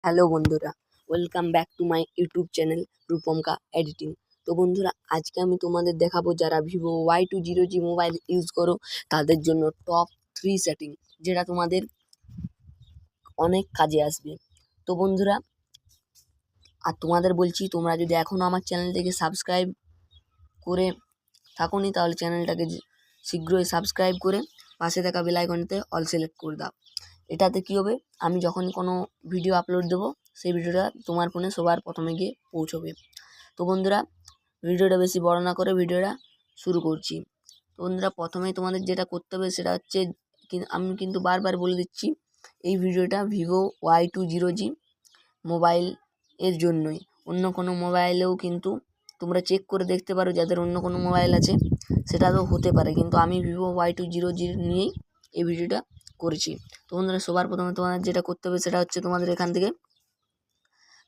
Hello বন্ধুরা, welcome back to my YouTube channel রূপমকা editing. তো বন্ধুরা, আজকে আমি তোমাদের দেখাবো যারা ভিভো Y20G মোবাইল ইউজ করো তাদের জন্য টপ 3 সেটিং, যেটা তোমাদের অনেক কাজে আসবে। তো বন্ধুরা, আর তোমাদের বলছি, তোমরা যদি এখনও আমার চ্যানেলটাকে সাবস্ক্রাইব করে থাকোনি তাহলে চ্যানেলটাকে শীঘ্রই সাবস্ক্রাইব করে পাশে থাকা বেল আইকনতে অল সিলেক্ট করে দাও। এটাতে কী হবে, আমি যখন কোনো ভিডিও আপলোড দেবো সেই ভিডিওটা তোমার ফোনে সবার প্রথমে গিয়ে পৌঁছবে। তো বন্ধুরা, ভিডিওটা বেশি বড় না করে ভিডিওটা শুরু করছি। তো বন্ধুরা, প্রথমেই তোমাদের যেটা করতে হবে সেটা হচ্ছে, আমি কিন্তু বারবার বলে দিচ্ছি, এই ভিডিওটা ভিভো Y20G মোবাইল এর জন্যই। অন্য কোনো মোবাইলেও কিন্তু তোমরা চেক করে দেখতে পারো, যাদের অন্য কোনো মোবাইল আছে সেটা তো হতে পারে, কিন্তু আমি ভিভো Y20G নিয়েই এই ভিডিওটা করেছি। তো বন্ধুরা, সবার প্রথমে তোমাদের যেটা করতে হবে সেটা হচ্ছে, তোমাদের এখান থেকে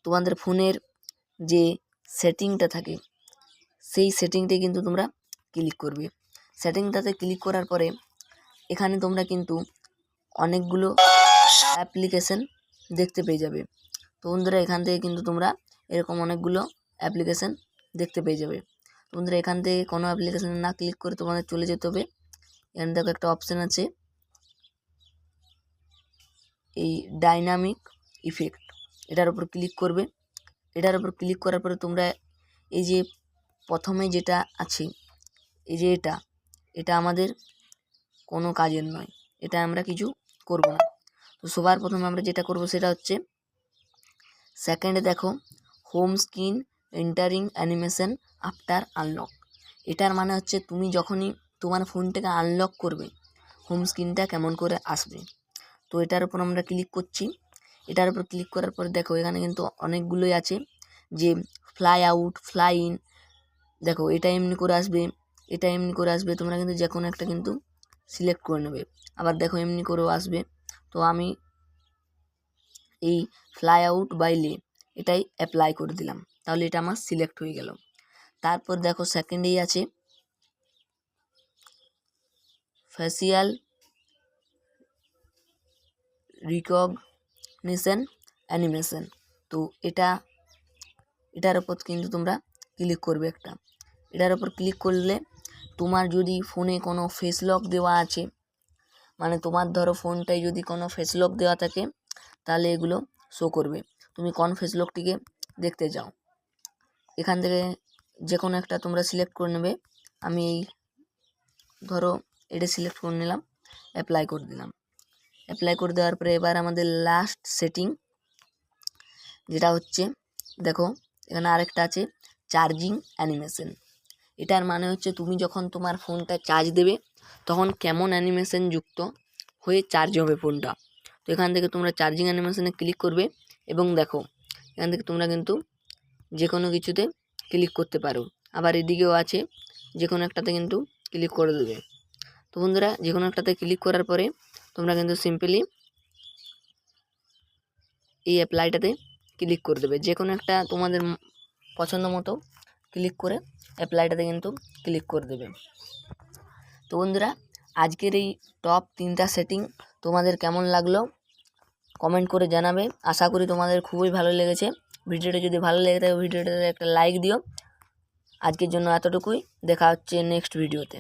তোমাদের ফোনের যে সেটিংটা থাকে সেই সেটিংটাই কিন্তু তোমরা ক্লিক করবে। সেটিংটাতে ক্লিক করার পরে এখানে তোমরা কিন্তু অনেকগুলো অ্যাপ্লিকেশন দেখতে পেয়ে যাবে। তো বন্ধুরা, এখান থেকে কিন্তু তোমরা এরকম অনেকগুলো অ্যাপ্লিকেশন দেখতে পেয়ে যাবে। তো বন্ধুরা, এখান থেকে কোনো অ্যাপ্লিকেশন না ক্লিক করে তোমাদের চলে যেতে হবে। এখানে দেখো একটা অপশান আছে, এই ডাইনামিক ইফেক্ট, এটার উপর ক্লিক করবে। এটার উপর ক্লিক করার পরে তোমরা এই যে প্রথমে যেটা আছে, এই যে এটা আমাদের কোনো কাজের নয়, এটা আমরা কিছু করব না। তো সবার প্রথমে আমরা যেটা করব সেটা হচ্ছে, সেকেন্ডে দেখো home screen entering animation after unlock. এটার মানে হচ্ছে, তুমি যখনই তোমার ফোনটাকে আনলক করবে হোম স্ক্রিনটা কেমন করে আসবে। তো এটার উপর আমরা ক্লিক করছি। এটার উপর ক্লিক করার পর দেখো এখানে কিন্তু অনেকগুলোই আছে, যে ফ্লাই আউট, ফ্লাই ইন। দেখো এটা এমনি করে আসবে, এটা এমনি করে আসবে, তোমরা কিন্তু যে কোনো একটা কিন্তু সিলেক্ট করে নেবে। আবার দেখো এমনি করেও আসবে। তো আমি এই ফ্লাই আউট বাই লে এটাই অ্যাপ্লাই করে দিলাম, তাহলে এটা আমার সিলেক্ট হয়ে গেল। তারপর দেখো সেকেন্ডেই আছে ফেসিয়াল রিকগনিশন অ্যানিমেশন। তো এটার ওপর কিন্তু তোমরা ক্লিক করবে একটা। এটার ওপর ক্লিক করলে তোমার যদি ফোনে কোনো ফেস লক দেওয়া আছে, মানে তোমার ধরো ফোনটায় যদি কোনো ফেস লক দেওয়া থাকে, তাহলে এগুলো শো করবে। তুমি কোন ফেস লকটিকে দেখতে চাও, এখান থেকে যে কোনো একটা তোমরা সিলেক্ট করে নেবে। আমি এই ধরো এটা সিলেক্ট করে নিলাম, অ্যাপ্লাই করে দিলাম। অ্যাপ্লাই করে দেওয়ার পরে এবার আমাদের লাস্ট সেটিং, যেটা হচ্ছে, দেখো এখানে আরেকটা আছে চার্জিং অ্যানিমেশন। এটার মানে হচ্ছে, তুমি যখন তোমার ফোনটা চার্জ দেবে তখন কেমন অ্যানিমেশন যুক্ত হয়ে চার্জ হবে ফোনটা। তো এখান থেকে তোমরা চার্জিং অ্যানিমেশনে ক্লিক করবে এবং দেখো এখান থেকে তোমরা কিন্তু যে কোনো কিছুতে ক্লিক করতে পারো। আবার এদিকেও আছে, যে কোনো একটাতে কিন্তু ক্লিক করে দেবে। তো বন্ধুরা, যে কোনো একটাতে ক্লিক করার পরে তোমরা কিন্তু সিম্পলি এই অ্যাপ্লাইটাতে ক্লিক করে দেবে। যে কোনো একটা তোমাদের পছন্দ মতো ক্লিক করে অ্যাপ্লাইটাতে কিন্তু ক্লিক করে দেবে। তো বন্ধুরা, আজকের এই টপ 3টা সেটিং তোমাদের কেমন লাগলো কমেন্ট করে জানাবে। আশা করি তোমাদের খুবই ভালো লেগেছে। ভিডিওটা যদি ভালো লেগে থাকে ভিডিওটাতে একটা লাইক দিও। আজকের জন্য এতটুকুই, দেখা হচ্ছে নেক্সট ভিডিওতে।